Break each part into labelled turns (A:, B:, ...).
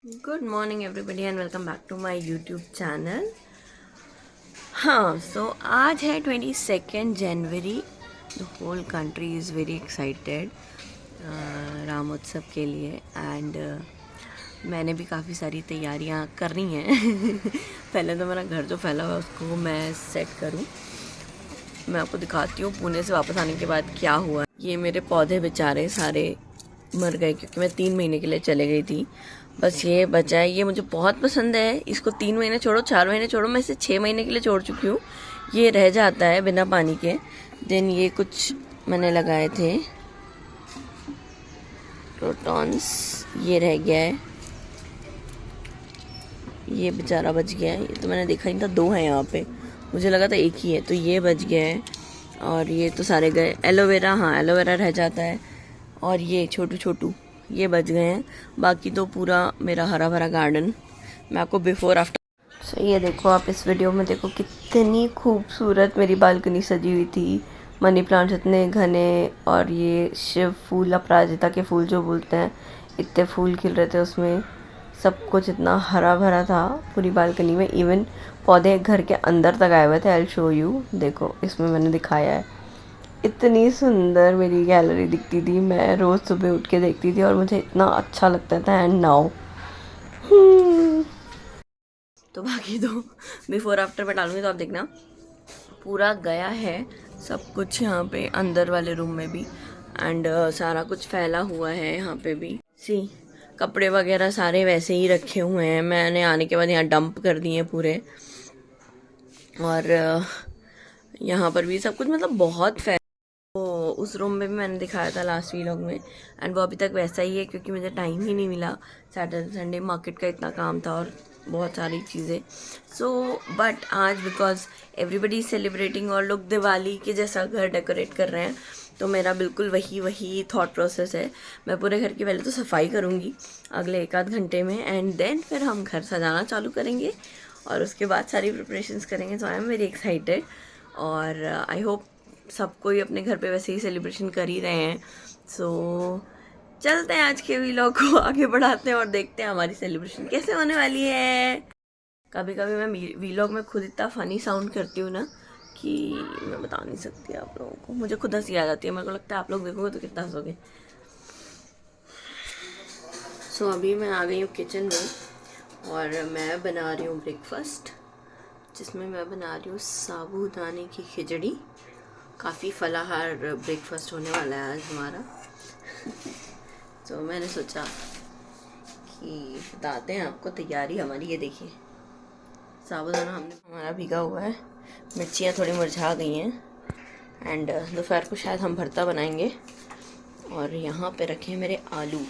A: Good morning everybody and welcome back to my YouTube channel. हाँ, so आज है 22 जनवरी। The whole country is very excited Ramotsav के लिए एंड मैंने भी काफ़ी सारी तैयारियां करनी हैं। पहले तो मेरा घर जो फैला हुआ है उसको मैं सेट करूं। मैं आपको दिखाती हूँ पुणे से वापस आने के बाद क्या हुआ। ये मेरे पौधे बेचारे सारे मर गए क्योंकि मैं 3 महीने के लिए चले गई थी। बस ये बचा है, ये मुझे बहुत पसंद है। इसको 3 महीने छोड़ो, 4 महीने छोड़ो, मैं इसे 6 महीने के लिए छोड़ चुकी हूँ। ये रह जाता है बिना पानी के। देन ये कुछ मैंने लगाए थे क्रोटॉन्स, ये रह गया है। ये बेचारा बच गया है। ये तो मैंने देखा नहीं था, 2 हैं यहाँ पे, मुझे लगा था एक ही है, तो ये बच गया है। और ये तो सारे गए। एलोवेरा, हाँ एलोवेरा रह जाता है। और ये छोटू छोटू ये बच गए हैं। बाकी तो पूरा मेरा हरा भरा गार्डन। मैं आपको बिफोर आफ्टर ये देखो, आप इस वीडियो में देखो कितनी खूबसूरत मेरी बालकनी सजी हुई थी। मनी प्लांट्स इतने घने, और ये शिव फूल, अपराजिता के फूल जो बोलते हैं, इतने फूल खिल रहे थे उसमें। सब कुछ इतना हरा भरा था पूरी बालकनी में। इवन पौधे घर के अंदर तक आए हुए थे। आई शो यू, देखो इसमें मैंने दिखाया है। इतनी सुंदर मेरी गैलरी दिखती थी। मैं रोज़ सुबह उठ के देखती थी और मुझे इतना अच्छा लगता था। एंड नाउ तो बाकी तो बिफोर आफ्टर में डालूंगी तो आप देखना पूरा गया है सब कुछ यहाँ पे अंदर वाले रूम में भी। एंड सारा कुछ फैला हुआ है यहाँ पे भी। सी कपड़े वगैरह सारे वैसे ही रखे हुए हैं, मैंने आने के बाद यहाँ डंप कर दिए पूरे। और यहाँ पर भी सब कुछ मतलब बहुत फैला। तो उस रूम में भी मैंने दिखाया था लास्ट वीलॉग में, एंड वो अभी तक वैसा ही है क्योंकि मुझे टाइम ही नहीं मिला। सैटरडे संडे मार्केट का इतना काम था और बहुत सारी चीज़ें। सो बट आज बिकॉज एवरीबडी सेलिब्रेटिंग और लोग दिवाली के जैसा घर डेकोरेट कर रहे हैं, तो मेरा बिल्कुल वही थॉट प्रोसेस है। मैं पूरे घर की पहले तो सफाई करूँगी अगले 1 आध घंटे में, एंड देन फिर हम घर सजाना चालू करेंगे और उसके बाद सारी प्रिपरेशंस करेंगे। सो आई एम वेरी एक्साइटेड और आई होप सब कोई अपने घर पे वैसे ही सेलिब्रेशन कर ही रहे हैं। सो चलते हैं आज के व्लॉग को आगे बढ़ाते हैं और देखते हैं हमारी सेलिब्रेशन कैसे होने वाली है। कभी कभी मैं व्लॉग में खुद इतना फ़नी साउंड करती हूँ ना कि मैं बता नहीं सकती आप लोगों को। मुझे खुद हंसी आ जाती है, मेरे को लगता है आप लोग देखोगे तो कितना हंसोगे। सो अभी मैं आ गई हूँ किचन में और मैं बना रही हूँ ब्रेकफास्ट, जिसमें मैं बना रही हूँ साबूदाने की खिचड़ी। काफ़ी फलाहार ब्रेकफास्ट होने वाला है आज हमारा। तो मैंने सोचा कि बताते हैं आपको तैयारी हमारी। ये देखिए साबूदाना हमने हमारा भीगा हुआ है, मिर्चियाँ थोड़ी मुरझा गई हैं, एंड दोपहर को शायद हम भरता बनाएंगे। और यहाँ पे रखे हैं मेरे आलू।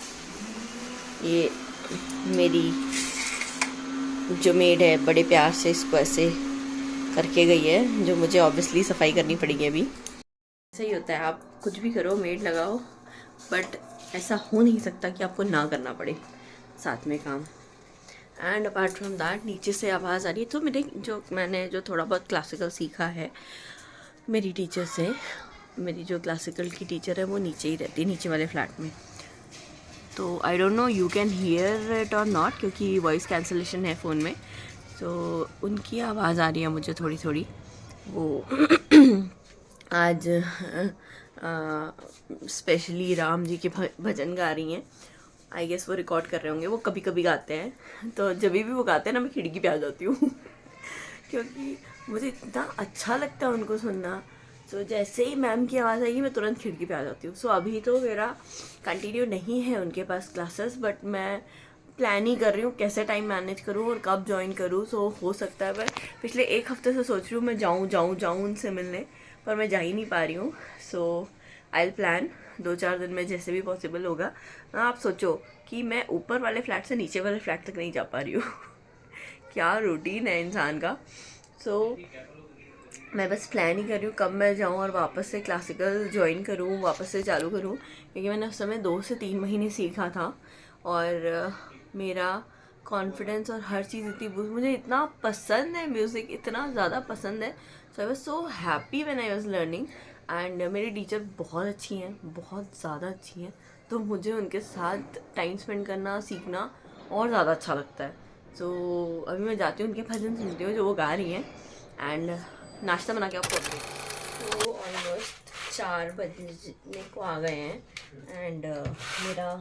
A: ये मेरी जो मेड है बड़े प्यार से इसको ऐसे करके गई है, जो मुझे ऑब्वियसली सफाई करनी पड़ेगी अभी। ऐसा ही होता है, आप कुछ भी करो, मेड लगाओ, बट ऐसा हो नहीं सकता कि आपको ना करना पड़े साथ में काम। एंड अपार्ट फ्रॉम दैट नीचे से आवाज़ आ रही है, तो मैंने जो थोड़ा बहुत क्लासिकल सीखा है मेरी टीचर से। मेरी जो क्लासिकल की टीचर है वो नीचे ही रहती है, नीचे वाले फ्लैट में। तो I don't know you can hear it और नॉट, क्योंकि वॉइस कैंसलेशन है फ़ोन में। तो उनकी आवाज़ आ रही है मुझे थोड़ी थोड़ी। वो आज स्पेशली राम जी के भजन गा रही हैं। आई गेस वो रिकॉर्ड कर रहे होंगे, वो कभी कभी गाते हैं। तो जब भी वो गाते हैं ना, मैं खिड़की पे आ जाती हूँ क्योंकि मुझे इतना अच्छा लगता है उनको सुनना। तो जैसे ही मैम की आवाज़ आएगी मैं तुरंत खिड़की पे आ जाती हूँ। सो अभी तो मेरा कंटिन्यू नहीं है उनके पास क्लासेस, बट मैं प्लान ही कर रही हूँ कैसे टाइम मैनेज करूँ और कब ज्वाइन करूँ। सो हो सकता है, मैं पिछले 1 हफ्ते से सोच रही हूँ मैं जाऊँ उनसे मिलने, पर मैं जा ही नहीं पा रही हूँ। सो आई विल प्लान 2-4 दिन में जैसे भी पॉसिबल होगा। आप सोचो कि मैं ऊपर वाले फ्लैट से नीचे वाले फ्लैट तक नहीं जा पा रही हूँ क्या रूटीन है इंसान का। सो मैं बस प्लान ही कर रही हूँ कब मैं जाऊँ और वापस से क्लासिकल ज्वाइन करूँ, वापस से चालू करूँ, क्योंकि मैंने उस समय 2 से 3 महीने सीखा था। और मेरा कॉन्फिडेंस और हर चीज़ इतनी मुझे इतना पसंद है, म्यूज़िक इतना ज़्यादा पसंद है। So I was so happy when I was learning. And मेरी टीचर बहुत अच्छी हैं, बहुत ज़्यादा अच्छी हैं। तो मुझे उनके साथ टाइम स्पेंड करना, सीखना और ज़्यादा अच्छा लगता है। सो अभी मैं जाती हूँ, उनके भजन सुनती हूँ जो वो गा रही हैं, एंड नाश्ता बना के आपको अपडेट। तो ऑलमोस्ट 4 बजने को आ गए हैं, एंड मेरा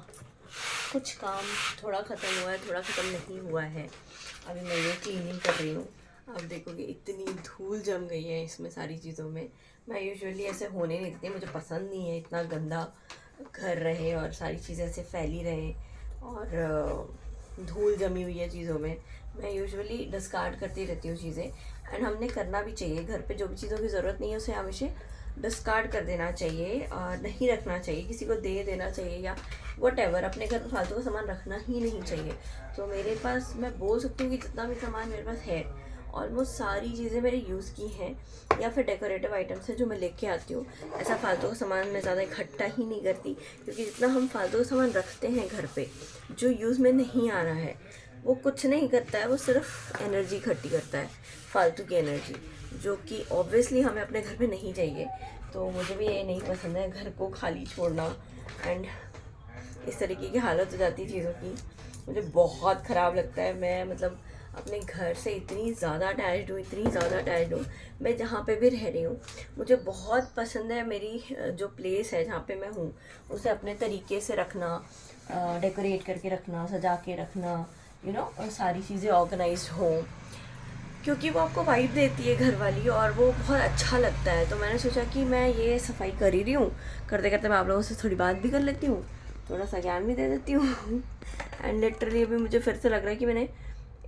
A: कुछ काम थोड़ा ख़त्म हुआ है, थोड़ा ख़त्म नहीं हुआ है। अभी मैं ये क्लीनिंग कर रही हूँ। आप देखोगे इतनी धूल जम गई है इसमें सारी चीज़ों में। मैं यूजुअली ऐसे होने नहीं देती, मुझे पसंद नहीं है इतना गंदा घर रहे और सारी चीज़ें ऐसे फैली रहे और धूल जमी हुई है चीज़ों में। मैं यूजुअली डिस्कार्ड करती रहती हूँ चीज़ें, एंड हमने करना भी चाहिए। घर पे जो भी चीज़ों की ज़रूरत नहीं है उसे हमेशा डिस्कार्ड कर देना चाहिए और नहीं रखना चाहिए, किसी को दे देना चाहिए या वॉटेवर। अपने घर में फालतू का सामान रखना ही नहीं चाहिए। तो मेरे पास, मैं बोल सकती हूँ कि जितना भी सामान मेरे पास है, ऑलमोस्ट सारी चीज़ें मेरे यूज़ की हैं या फिर डेकोरेटिव आइटम्स हैं जो मैं लेके आती हूँ। ऐसा फालतू का सामान मैं ज़्यादा इकट्ठा ही नहीं करती, क्योंकि जितना हम फालतू का सामान रखते हैं घर पे जो यूज़ में नहीं आ रहा है, वो कुछ नहीं करता है, वो सिर्फ एनर्जी इकट्ठी करता है, फालतू की एनर्जी, जो कि ऑब्वियसली हमें अपने घर पे नहीं चाहिए। तो मुझे भी ये नहीं पसंद है घर को खाली छोड़ना, एंड इस तरीके की हालत हो जाती है चीज़ों की, मुझे बहुत ख़राब लगता है। मैं मतलब अपने घर से इतनी ज़्यादा अटैच्ड हूँ, इतनी ज़्यादा अटैच्ड हूँ। मैं जहाँ पे भी रह रही हूँ, मुझे बहुत पसंद है मेरी जो प्लेस है जहाँ पे मैं हूँ उसे अपने तरीके से रखना, डेकोरेट करके रखना, सजा के रखना, और सारी चीज़ें ऑर्गेनाइज्ड हों, क्योंकि वो आपको वाइब देती है घर वाली और वो बहुत अच्छा लगता है। तो मैंने सोचा कि मैं ये सफाई कर ही रही हूँ, करते करते मैं आप लोगों से थोड़ी बात भी कर लेती हूँ, थोड़ा सा ज्ञान भी दे देती हूँ। एंड लिटरली अभी मुझे फिर से लग रहा है कि मैंने,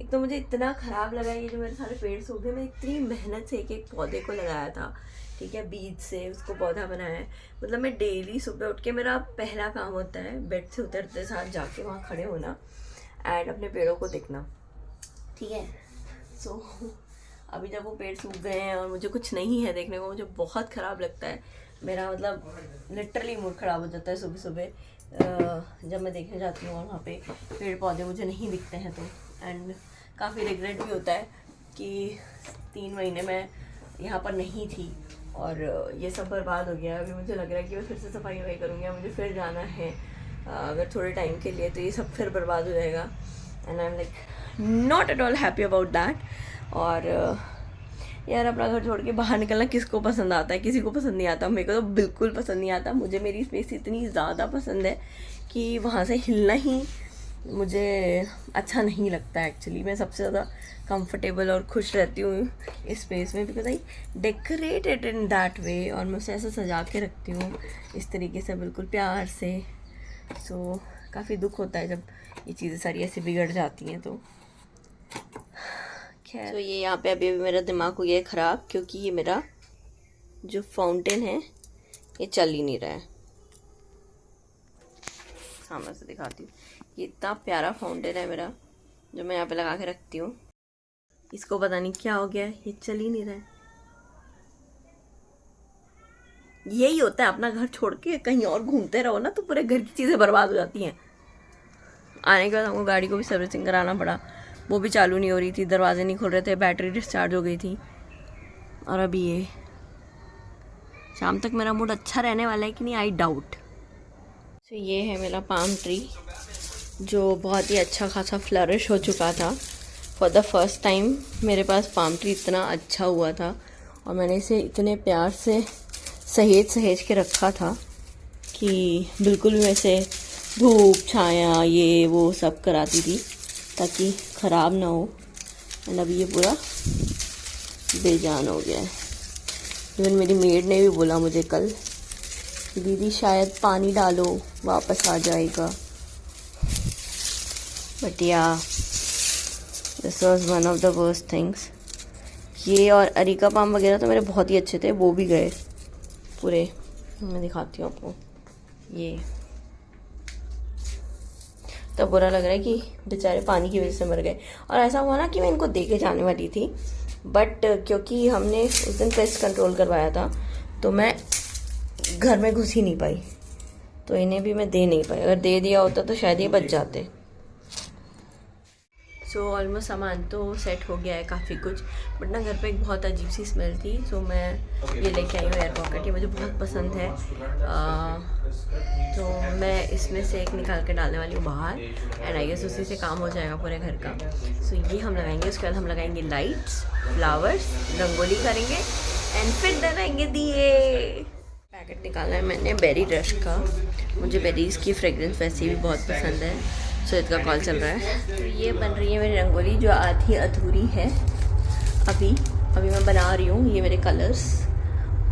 A: एक तो मुझे इतना ख़राब लगा ये जो मेरे सारे पेड़ सूख गए। मैं इतनी मेहनत से एक एक पौधे को लगाया था, ठीक है, बीज से उसको पौधा बनाया है। मतलब मैं डेली सुबह उठ के, मेरा पहला काम होता है बेड से उतरते साथ जाके वहाँ खड़े होना एंड अपने पेड़ों को देखना, ठीक है। सो अभी जब वो पेड़ सूख गए हैं और मुझे कुछ नहीं है देखने को, मुझे बहुत ख़राब लगता है। मेरा मतलब लिटरली मूड ख़राब हो जाता है सुबह सुबह जब मैं देखने जाती हूँ और वहाँ पे पेड़ पौधे मुझे नहीं दिखते हैं तो। एंड काफ़ी रिग्रेट भी होता है कि 3 महीने मैं यहाँ पर नहीं थी और ये सब बर्बाद हो गया। अभी मुझे लग रहा है कि मैं फिर से सफाई वफाई करूँगी, मुझे फिर जाना है अगर थोड़े टाइम के लिए, तो ये सब फिर बर्बाद हो जाएगा। And I am like not at all happy about that. और यार अपना घर छोड़ के बाहर निकलना किसको पसंद आता है? किसी को पसंद नहीं आता। मेरे को तो बिल्कुल पसंद नहीं आता। मुझे मेरी स्पेस इतनी ज़्यादा पसंद है कि वहाँ से हिलना ही मुझे अच्छा नहीं लगता है। एक्चुअली मैं सबसे ज़्यादा कंफर्टेबल और खुश रहती हूँ इस स्पेस में, because I decorate it in that way, और मैं उसे ऐसे सजा के रखती हूँ इस तरीके से, बिल्कुल प्यार से। सो काफ़ी दुख होता है जब ये चीज़ें सारी ऐसे बिगड़ जाती हैं। तो खैर, तो ये यहाँ पे अभी मेरा दिमाग हो गया है ख़राब, क्योंकि ये मेरा जो फाउंटेन है ये चल ही नहीं रहा है। सामने से दिखाती हूँ, ये इतना प्यारा फाउंटेन है मेरा जो मैं यहाँ पे लगा के रखती हूँ। इसको पता नहीं क्या हो गया है, ये चल ही नहीं रहा है। यही होता है, अपना घर छोड़ के कहीं और घूमते रहो ना तो पूरे घर की चीज़ें बर्बाद हो जाती हैं। आने के बाद हमको गाड़ी को भी सर्विसिंग कराना पड़ा, वो भी चालू नहीं हो रही थी, दरवाजे नहीं खुल रहे थे, बैटरी डिस्चार्ज हो गई थी। और अभी ये शाम तक मेरा मूड अच्छा रहने वाला है कि नहीं, आई डाउट। तो ये है मेरा पाम ट्री जो बहुत ही अच्छा खासा फ्लरिश हो चुका था। फॉर द फर्स्ट टाइम मेरे पास पाम ट्री इतना अच्छा हुआ था और मैंने इसे इतने प्यार से सहेज के रखा था कि बिल्कुल भी वैसे धूप छाया ये वो सब कराती थी ताकि ख़राब ना हो। एंड अभी ये पूरा बेजान हो गया है। इवन मेरी मेड ने भी बोला मुझे कल, दीदी शायद पानी डालो वापस आ जाएगा। बट या this was one of the worst things. ये और अरिका पाम वगैरह तो मेरे बहुत ही अच्छे थे, वो भी गए पूरे। मैं दिखाती हूँ आपको, ये तो बुरा लग रहा है कि बेचारे पानी की वजह से मर गए। और ऐसा हुआ ना कि मैं इनको दे के जाने वाली थी, बट क्योंकि हमने उस दिन पेस्ट कंट्रोल करवाया था तो मैं घर में घुस ही नहीं पाई, तो इन्हें भी मैं दे नहीं पाई। अगर दे दिया होता तो शायद ये बच जाते। सो ऑलमोस्ट सामान तो सेट हो गया है काफ़ी कुछ, बट ना घर पे एक बहुत अजीब सी स्मेल थी। सो मैं ये लेके आई हूँ एयर पॉकेट, ये मुझे बहुत पसंद है। तो मैं इसमें से एक निकाल के डालने वाली हूँ बाहर, एंड आई गेस उसी से काम हो जाएगा पूरे घर का। सो ये हम लगाएंगे, उसके बाद हम लगाएंगे लाइट्स, फ्लावर्स, रंगोली करेंगे, एंड फिर लगाएंगे दिए। पैकेट निकाला है मैंने बेरी रश का, मुझे बेरीज़ की फ्रेगरेंस वैसे भी बहुत पसंद है। सो इसका कॉल चल रहा है। तो ये बन रही है मेरी रंगोली जो आधी अधूरी है अभी मैं बना रही हूँ। ये मेरे कलर्स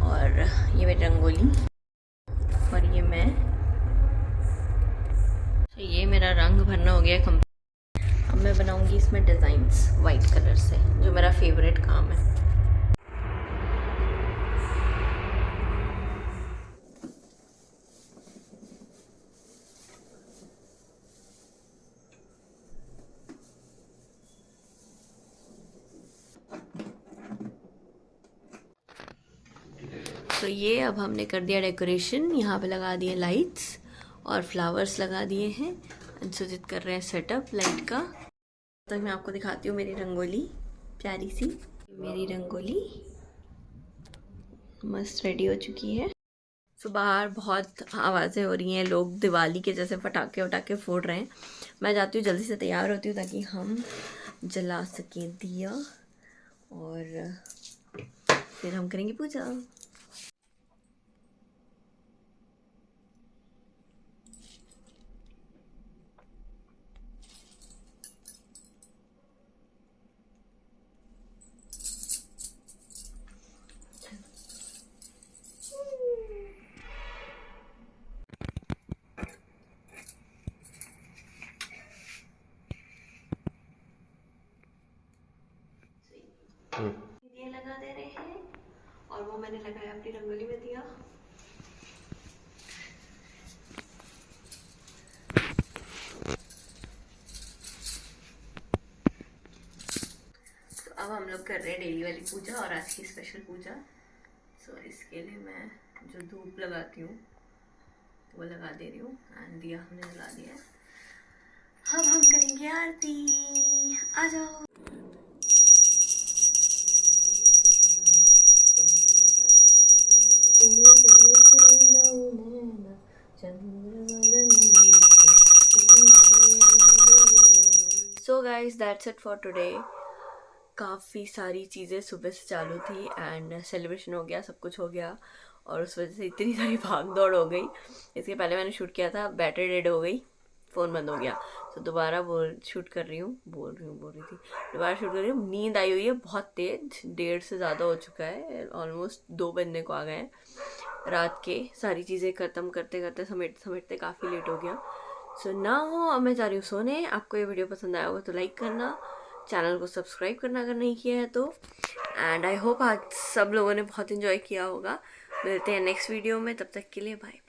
A: और ये मेरी रंगोली और ये मेरा रंग भरना हो गया कंप्लीट। अब मैं बनाऊँगी इसमें डिज़ाइंस वाइट कलर से, जो मेरा फेवरेट काम है। तो ये अब हमने कर दिया डेकोरेशन, यहाँ पे लगा दिए लाइट्स और फ्लावर्स लगा दिए हैं। अंशुजित कर रहे हैं सेटअप लाइट का। तो मैं आपको दिखाती हूँ मेरी रंगोली, प्यारी सी मेरी रंगोली मस्त रेडी हो चुकी है। तो बाहर बहुत आवाज़ें हो रही हैं, लोग दिवाली के जैसे पटाखे वटाखे फोड़ रहे हैं। मैं जाती हूँ, जल्दी से तैयार होती हूँ ताकि हम जला सकें दिया और फिर हम करेंगे पूजा। दिए लगा दे रहे हैं और वो मैंने लगाया अपनी रंगोली में दिया। तो अब हम लोग कर रहे हैं डेली वाली पूजा और आज की स्पेशल पूजा। सो इसके लिए मैं जो धूप लगाती हूँ वो लगा दे रही हूँ, एंड दिया हमने जला दिया है। अब हम करेंगे आरती, आ जाओ। So guys that's it for today. काफ़ी सारी चीज़ें सुबह से चालू थी एंड सेलिब्रेशन हो गया, सब कुछ हो गया, और उस वजह से इतनी सारी भाग दौड़ हो गई। इसके पहले मैंने शूट किया था, बैटरी डेड हो गई, फ़ोन बंद हो गया। तो दोबारा शूट कर रही हूँ, बोल रही थी दोबारा शूट कर रही हूँ। नींद आई हुई है बहुत तेज़, 1:30 से ज़्यादा हो चुका है, ऑलमोस्ट 2 बजने को आ गए हैं रात के। सारी चीज़ें ख़त्म करते करते समेटते काफ़ी लेट हो गया। सो ना हो, अब मैं जा रही हूँ सोने। आपको ये वीडियो पसंद आया होगा तो लाइक करना, चैनल को सब्सक्राइब करना अगर नहीं किया है तो। एंड आई होप आज सब लोगों ने बहुत इन्जॉय किया होगा। मिलते हैं नेक्स्ट वीडियो में, तब तक के लिए बाय।